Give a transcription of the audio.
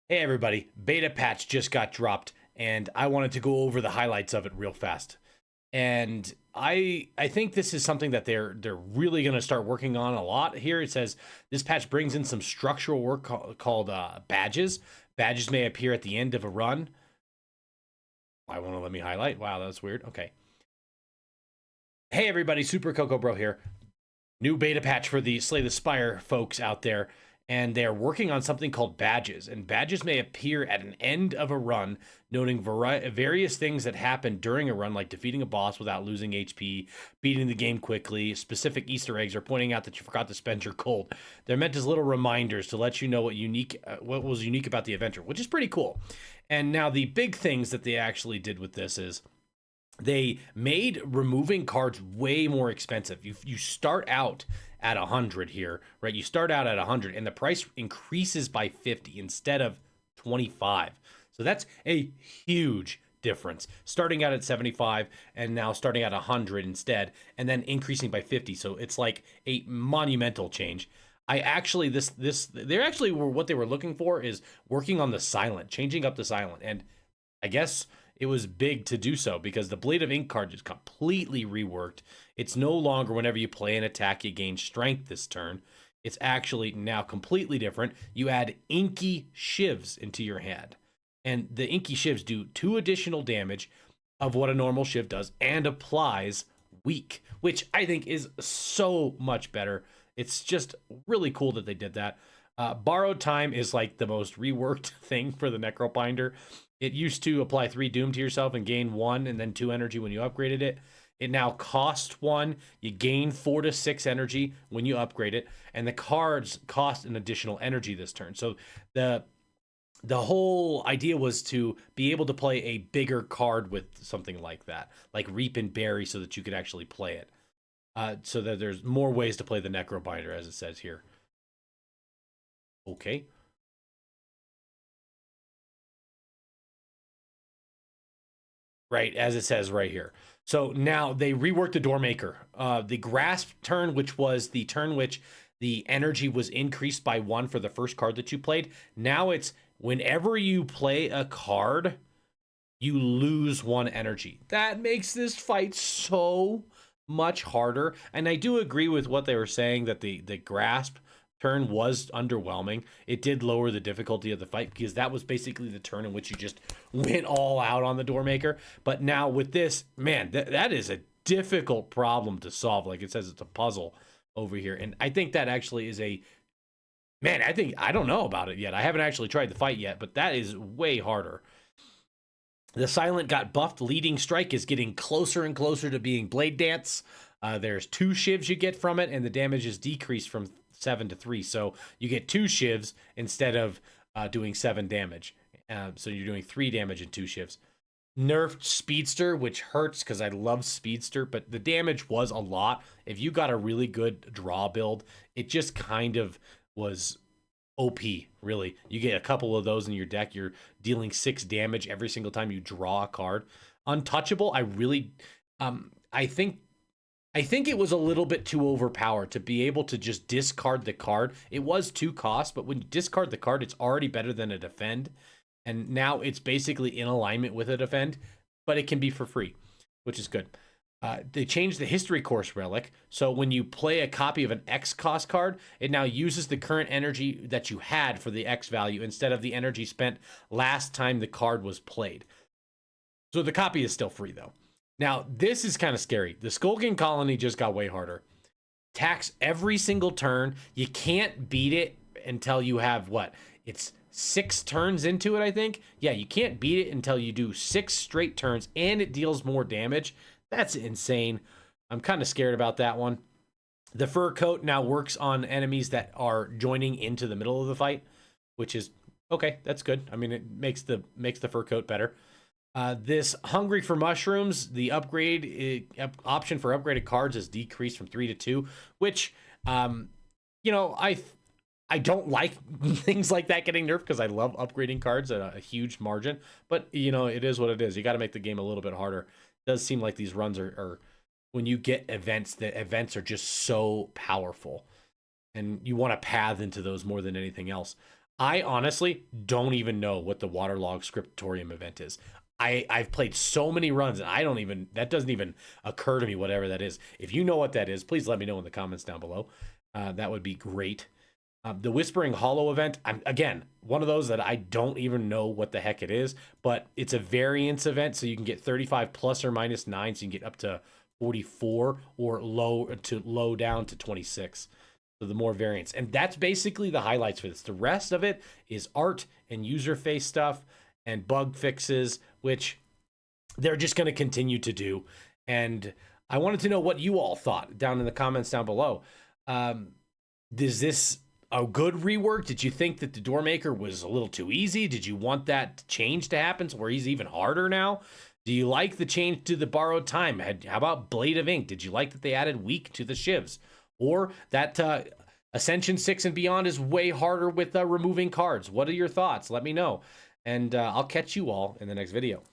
Hey everybody, beta patch just got dropped and I wanted to go over the highlights of it real fast. And I think this is something that they're really going to start working on a lot here. It says this patch brings in some structural work called badges. Badges may appear at the end of a run. Why won't it let me highlight? Wow, that's weird. Okay. Hey everybody, Super Coco Bro here. New beta patch for the Slay the Spire folks out there, and they're working on something called badges. And badges may appear at an end of a run, noting various things that happen during a run, like defeating a boss without losing HP, beating the game quickly, specific Easter eggs, or pointing out that you forgot to spend your gold. They're meant as little reminders to let you know what was unique about the adventure, which is pretty cool. And now the big things that they actually did with this is they made removing cards way more expensive. You start out at 100 here, right? You start out at 100 and the price increases by 50 instead of 25. So that's a huge difference. Starting out at 75 and now starting at 100 instead, and then increasing by 50. So it's like a monumental change. I actually they're actually what they were looking for is working on the silent, changing up the silent, and I guess it was big to do so because the Blade of Ink card is completely reworked. It's no longer whenever you play an attack, you gain strength this turn. It's actually now completely different. You add inky shivs into your hand. And the inky shivs do 2 additional damage of what a normal shiv does and applies weak, which I think is so much better. It's just really cool that they did that. Borrowed Time is like the most reworked thing for the Necrobinder. It used to apply 3 doom to yourself and gain 1 and then 2 energy when you upgraded it. It now costs 1. You gain 4 to 6 energy when you upgrade it, and the cards cost an additional energy this turn. So the whole idea was to be able to play a bigger card with something like that, like Reap and Bury, so that you could actually play it. So that there's more ways to play the Necrobinder, as it says here. Okay. Right, as it says right here. So now they reworked the Doormaker. The Grasp turn, which was the turn which the energy was increased by 1 for the first card that you played. Now it's whenever you play a card, you lose 1 energy. That makes this fight so much harder. And I do agree with what they were saying that the Grasp turn was underwhelming. It did lower the difficulty of the fight because that was basically the turn in which you just went all out on the Doormaker. But now with this, man, that is a difficult problem to solve. Like it says, it's a puzzle over here. And I think that actually is man, I don't know about it yet. I haven't actually tried the fight yet, but that is way harder. The Silent got buffed. Leading Strike is getting closer and closer to being Blade Dance. There's 2 shivs you get from it, and the damage is decreased from 7 to 3. So you get 2 shivs instead of doing 7 damage. So you're doing 3 damage in 2 shivs. Nerfed Speedster, which hurts because I love Speedster, but the damage was a lot. If you got a really good draw build, it just kind of was OP, really. You get a couple of those in your deck, you're dealing 6 damage every single time you draw a card. Untouchable, I really, I think it was a little bit too overpowered to be able to just discard the card. It was 2 costs, but when you discard the card, it's already better than a defend. And now it's basically in alignment with a defend, but it can be for free, which is good. They changed the History Course relic. So when you play a copy of an X cost card, it now uses the current energy that you had for the X value instead of the energy spent last time the card was played. So the copy is still free though. Now, this is kind of scary. The Skulking Colony just got way harder. Tax every single turn. You can't beat it until you have what? It's 6 turns into it, I think. Yeah, you can't beat it until you do 6 straight turns and it deals more damage. That's insane. I'm kind of scared about that one. The Fur Coat now works on enemies that are joining into the middle of the fight, which is okay. That's good. I mean, it makes the Fur Coat better. This Hungry for Mushrooms, the upgrade option for upgraded cards is decreased from 3 to 2, which, you know, I don't like things like that getting nerfed because I love upgrading cards at a huge margin. But, you know, it is what it is. You got to make the game a little bit harder. It does seem like these runs are when you get events, the events are just so powerful. And you want to path into those more than anything else. I honestly don't even know what the Waterlog Scriptorium event is. I've played so many runs and I don't even, that doesn't even occur to me, whatever that is. If you know what that is, please let me know in the comments down below. That would be great. The Whispering Hollow event, I'm, again, one of those that I don't even know what the heck it is, but it's a variance event, so you can get 35 plus or minus 9, so you can get up to 44 or low down to 26. So the more variants. And that's basically the highlights for this. The rest of it is art and user face stuff and bug fixes, which they're just going to continue to do. And I wanted to know what you all thought down in the comments down below. Is this a good rework? Did you think that the Doormaker was a little too easy? Did you want that change to happen so where he's even harder now? Do you like the change to the borrowed time? How about Blade of Ink? Did you like that they added weak to the shivs? Or that Ascension 6 and beyond is way harder with removing cards? What are your thoughts? Let me know. And I'll catch you all in the next video.